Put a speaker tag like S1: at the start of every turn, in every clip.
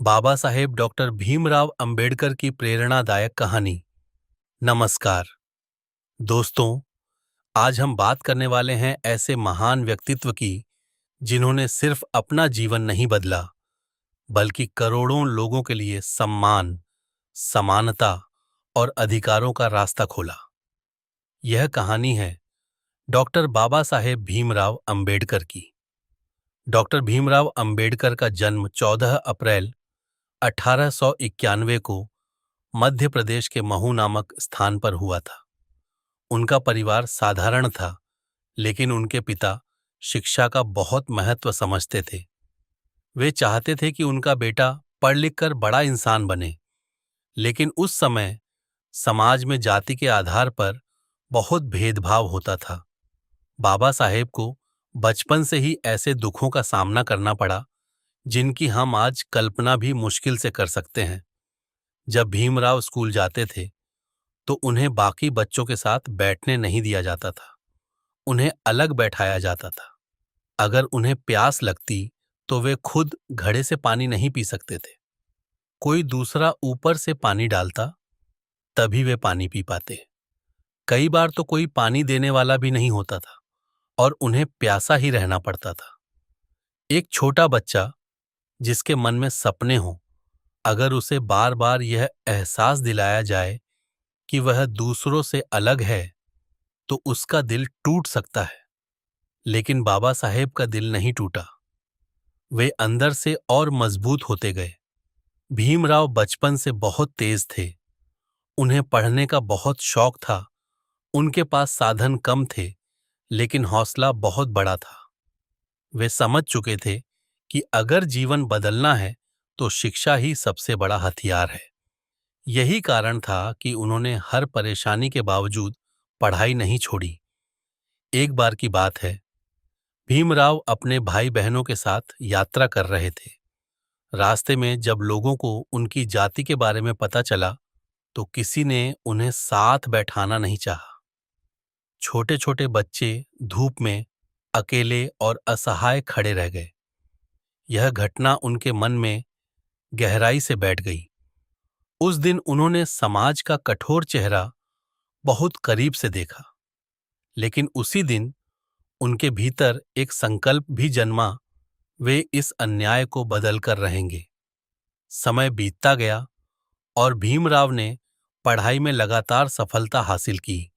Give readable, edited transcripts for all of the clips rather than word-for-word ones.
S1: Baba Saheb doctor Bhimrao Ambedkar की प्रेरणादायक कहानी। नमस्कार दोस्तों, आज हम बात करने वाले हैं ऐसे महान व्यक्तित्व की जिन्होंने सिर्फ अपना जीवन नहीं बदला, बल्कि करोड़ों लोगों के लिए सम्मान, समानता और अधिकारों का रास्ता खोला। यह कहानी है डॉक्टर बाबा साहेब भीमराव अंबेडकर की। डॉक्टर भीमराव अंबेडकर का जन्म 14 अप्रैल 1891 को मध्य प्रदेश के महू नामक स्थान पर हुआ था। उनका परिवार साधारण था, लेकिन उनके पिता शिक्षा का बहुत महत्व समझते थे। वे चाहते थे कि उनका बेटा पढ़ लिख कर बड़ा इंसान बने, लेकिन उस समय समाज में जाति के आधार पर बहुत भेदभाव होता था। बाबा साहेब को बचपन से ही ऐसे दुखों का सामना करना पड़ा जिनकी हम आज कल्पना भी मुश्किल से कर सकते हैं। जब भीमराव स्कूल जाते थे तो उन्हें बाकी बच्चों के साथ बैठने नहीं दिया जाता था। उन्हें अलग बैठाया जाता था। अगर उन्हें प्यास लगती तो वे खुद घड़े से पानी नहीं पी सकते थे। कोई दूसरा ऊपर से पानी डालता, तभी वे पानी पी पाते। कई बार तो कोई पानी देने वाला भी नहीं होता था और उन्हें प्यासा ही रहना पड़ता था। एक छोटा बच्चा जिसके मन में सपने हों, अगर उसे बार बार यह एहसास दिलाया जाए कि वह दूसरों से अलग है, तो उसका दिल टूट सकता है। लेकिन बाबा साहेब का दिल नहीं टूटा। वे अंदर से और मजबूत होते गए। भीमराव बचपन से बहुत तेज थे। उन्हें पढ़ने का बहुत शौक था। उनके पास साधन कम थे, लेकिन हौसला बहुत बड़ा था। वे समझ चुके थे कि अगर जीवन बदलना है तो शिक्षा ही सबसे बड़ा हथियार है। यही कारण था कि उन्होंने हर परेशानी के बावजूद पढ़ाई नहीं छोड़ी। एक बार की बात है, भीमराव अपने भाई बहनों के साथ यात्रा कर रहे थे। रास्ते में जब लोगों को उनकी जाति के बारे में पता चला तो किसी ने उन्हें साथ बैठाना नहीं चाहा। छोटे छोटे बच्चे धूप में अकेले और असहाय खड़े रह गए। यह घटना उनके मन में गहराई से बैठ गई। उस दिन उन्होंने समाज का कठोर चेहरा बहुत करीब से देखा। लेकिन उसी दिन उनके भीतर एक संकल्प भी जन्मा, वे इस अन्याय को बदल कर रहेंगे। समय बीतता गया और भीमराव ने पढ़ाई में लगातार सफलता हासिल की।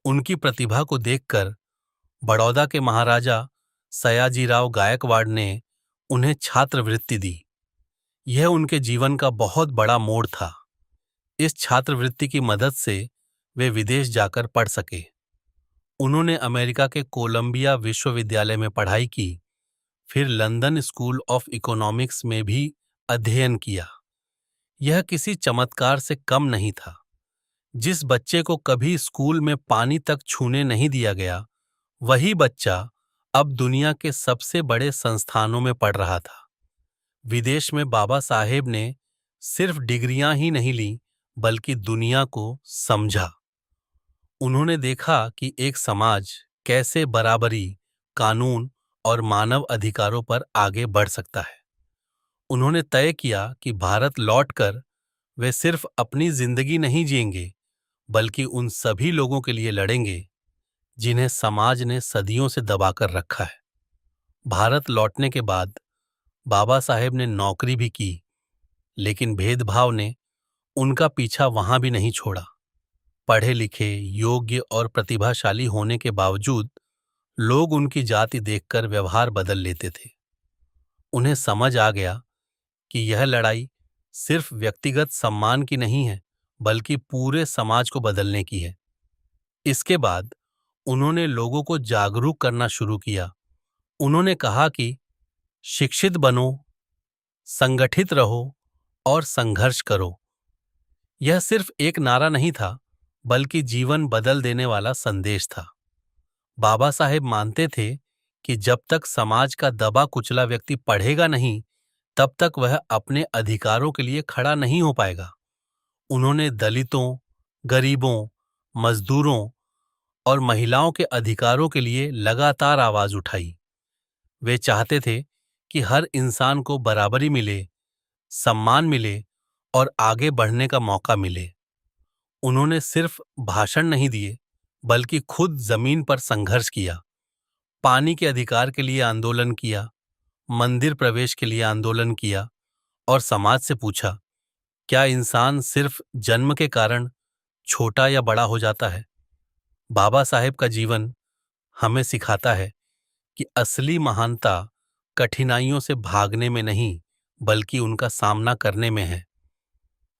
S1: उनकी प्रतिभा को देखकर बड़ौदा के महाराजा सयाजीराव गायकवाड़ ने उन्हें छात्रवृत्ति दी। यह उनके जीवन का बहुत बड़ा मोड़ था। इस छात्रवृत्ति की मदद से वे विदेश जाकर पढ़ सके। उन्होंने अमेरिका के कोलंबिया विश्वविद्यालय में पढ़ाई की, फिर लंदन स्कूल ऑफ इकोनॉमिक्स में भी अध्ययन किया। यह किसी चमत्कार से कम नहीं था। जिस बच्चे को कभी स्कूल में पानी तक छूने नहीं दिया गया, वही बच्चा अब दुनिया के सबसे बड़े संस्थानों में पढ़ रहा था। विदेश में बाबा साहेब ने सिर्फ डिग्रियां ही नहीं ली, बल्कि दुनिया को समझा। उन्होंने देखा कि एक समाज कैसे बराबरी, कानून और मानव अधिकारों पर आगे बढ़ सकता है। उन्होंने तय किया कि भारत लौटकर वे सिर्फ अपनी जिंदगी नहीं जिएंगे, बल्कि उन सभी लोगों के लिए लड़ेंगे जिन्हें समाज ने सदियों से दबाकर रखा है। भारत लौटने के बाद बाबा साहेब ने नौकरी भी की, लेकिन भेदभाव ने उनका पीछा वहां भी नहीं छोड़ा। पढ़े लिखे, योग्य और प्रतिभाशाली होने के बावजूद लोग उनकी जाति देखकर व्यवहार बदल लेते थे। उन्हें समझ आ गया कि यह लड़ाई सिर्फ व्यक्तिगत सम्मान की नहीं है, बल्कि पूरे समाज को बदलने की है। इसके बाद उन्होंने लोगों को जागरूक करना शुरू किया। उन्होंने कहा कि शिक्षित बनो, संगठित रहो और संघर्ष करो। यह सिर्फ एक नारा नहीं था, बल्कि जीवन बदल देने वाला संदेश था। बाबा साहेब मानते थे कि जब तक समाज का दबा कुचला व्यक्ति पढ़ेगा नहीं, तब तक वह अपने अधिकारों के लिए खड़ा नहीं हो पाएगा। उन्होंने दलितों, गरीबों, मजदूरों और महिलाओं के अधिकारों के लिए लगातार आवाज उठाई। वे चाहते थे कि हर इंसान को बराबरी मिले, सम्मान मिले और आगे बढ़ने का मौका मिले। उन्होंने सिर्फ भाषण नहीं दिए, बल्कि खुद जमीन पर संघर्ष किया। पानी के अधिकार के लिए आंदोलन किया, मंदिर प्रवेश के लिए आंदोलन किया और समाज से पूछा, क्या इंसान सिर्फ जन्म के कारण छोटा या बड़ा हो जाता है? बाबा साहेब का जीवन हमें सिखाता है कि असली महानता कठिनाइयों से भागने में नहीं, बल्कि उनका सामना करने में है।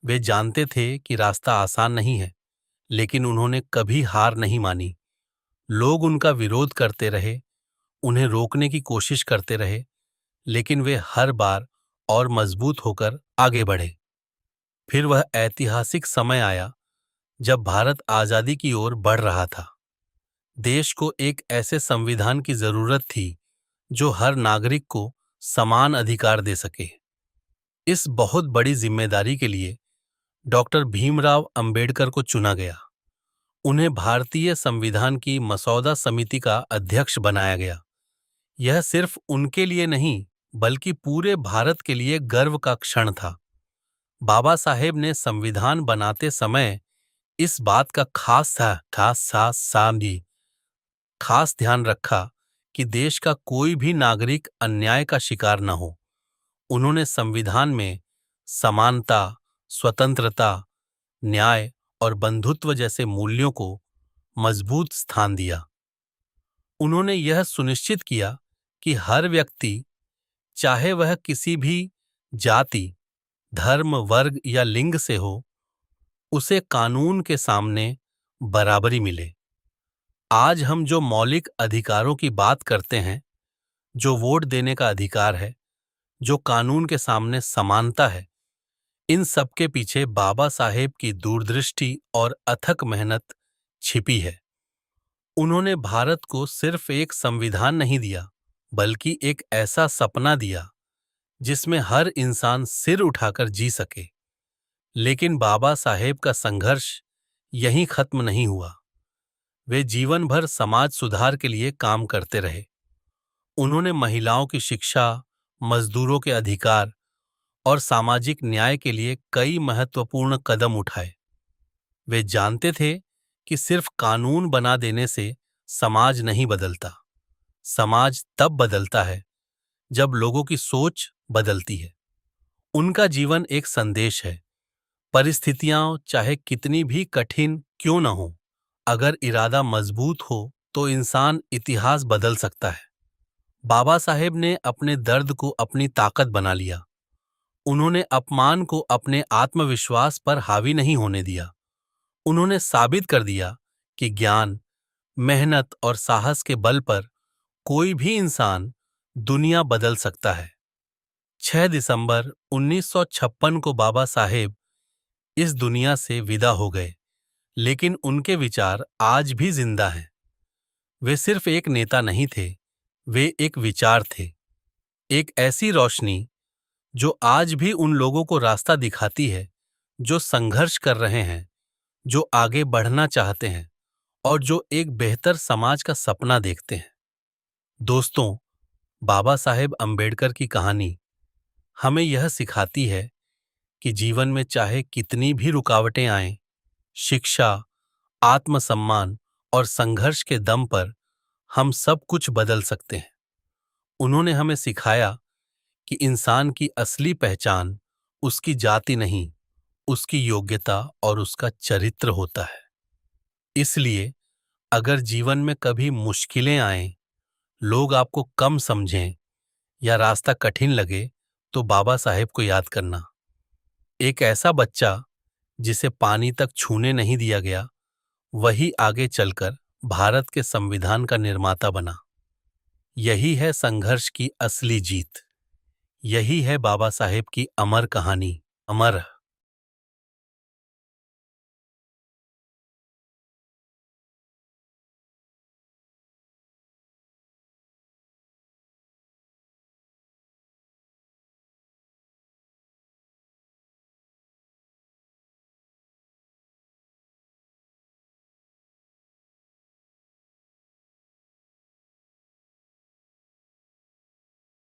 S1: वे जानते थे कि रास्ता आसान नहीं है, लेकिन उन्होंने कभी हार नहीं मानी। लोग उनका विरोध करते रहे, उन्हें रोकने की कोशिश करते रहे, लेकिन वे हर बार और मजबूत होकर आगे बढ़े। फिर वह ऐतिहासिक समय आया जब भारत आजादी की ओर बढ़ रहा था। देश को एक ऐसे संविधान की जरूरत थी जो हर नागरिक को समान अधिकार दे सके। इस बहुत बड़ी जिम्मेदारी के लिए डॉक्टर भीमराव अंबेडकर को चुना गया। उन्हें भारतीय संविधान की मसौदा समिति का अध्यक्ष बनाया गया। यह सिर्फ उनके लिए नहीं, बल्कि पूरे भारत के लिए गर्व का क्षण था। बाबा साहेब ने संविधान बनाते समय इस बात का खास ध्यान रखा कि देश का कोई भी नागरिक अन्याय का शिकार न हो। उन्होंने संविधान में समानता, स्वतंत्रता, न्याय और बंधुत्व जैसे मूल्यों को मजबूत स्थान दिया। उन्होंने यह सुनिश्चित किया कि हर व्यक्ति, चाहे वह किसी भी जाति, धर्म, वर्ग या लिंग से हो, उसे कानून के सामने बराबरी मिले। आज हम जो मौलिक अधिकारों की बात करते हैं, जो वोट देने का अधिकार है, जो कानून के सामने समानता है, इन सब के पीछे बाबा साहेब की दूरदृष्टि और अथक मेहनत छिपी है। उन्होंने भारत को सिर्फ एक संविधान नहीं दिया, बल्कि एक ऐसा सपना दिया जिसमें हर इंसान सिर उठाकर जी सके। लेकिन बाबा साहेब का संघर्ष यहीं खत्म नहीं हुआ। वे जीवन भर समाज सुधार के लिए काम करते रहे। उन्होंने महिलाओं की शिक्षा, मजदूरों के अधिकार और सामाजिक न्याय के लिए कई महत्वपूर्ण कदम उठाए। वे जानते थे कि सिर्फ कानून बना देने से समाज नहीं बदलता। समाज तब बदलता है जब लोगों की सोच बदलती है। उनका जीवन एक संदेश है। परिस्थितियां चाहे कितनी भी कठिन क्यों न हो, अगर इरादा मजबूत हो तो इंसान इतिहास बदल सकता है। बाबा साहेब ने अपने दर्द को अपनी ताकत बना लिया। उन्होंने अपमान को अपने आत्मविश्वास पर हावी नहीं होने दिया। उन्होंने साबित कर दिया कि ज्ञान, मेहनत और साहस के बल पर कोई भी इंसान दुनिया बदल सकता है। 6 दिसंबर 1956 को बाबा साहेब इस दुनिया से विदा हो गए, लेकिन उनके विचार आज भी जिंदा हैं। वे सिर्फ एक नेता नहीं थे, वे एक विचार थे, एक ऐसी रोशनी जो आज भी उन लोगों को रास्ता दिखाती है जो संघर्ष कर रहे हैं, जो आगे बढ़ना चाहते हैं और जो एक बेहतर समाज का सपना देखते हैं। दोस्तों, बाबा साहेब अंबेडकर की कहानी हमें यह सिखाती है कि जीवन में चाहे कितनी भी रुकावटें आएं, शिक्षा, आत्मसम्मान और संघर्ष के दम पर हम सब कुछ बदल सकते हैं। उन्होंने हमें सिखाया कि इंसान की असली पहचान उसकी जाति नहीं, उसकी योग्यता और उसका चरित्र होता है। इसलिए अगर जीवन में कभी मुश्किलें आएं, लोग आपको कम समझें या रास्ता कठिन लगे, तो बाबा साहेब को याद करना। एक ऐसा बच्चा जिसे पानी तक छूने नहीं दिया गया, वही आगे चलकर भारत के संविधान का निर्माता बना। यही है संघर्ष की असली जीत। यही है बाबा साहेब की अमर कहानी। अमर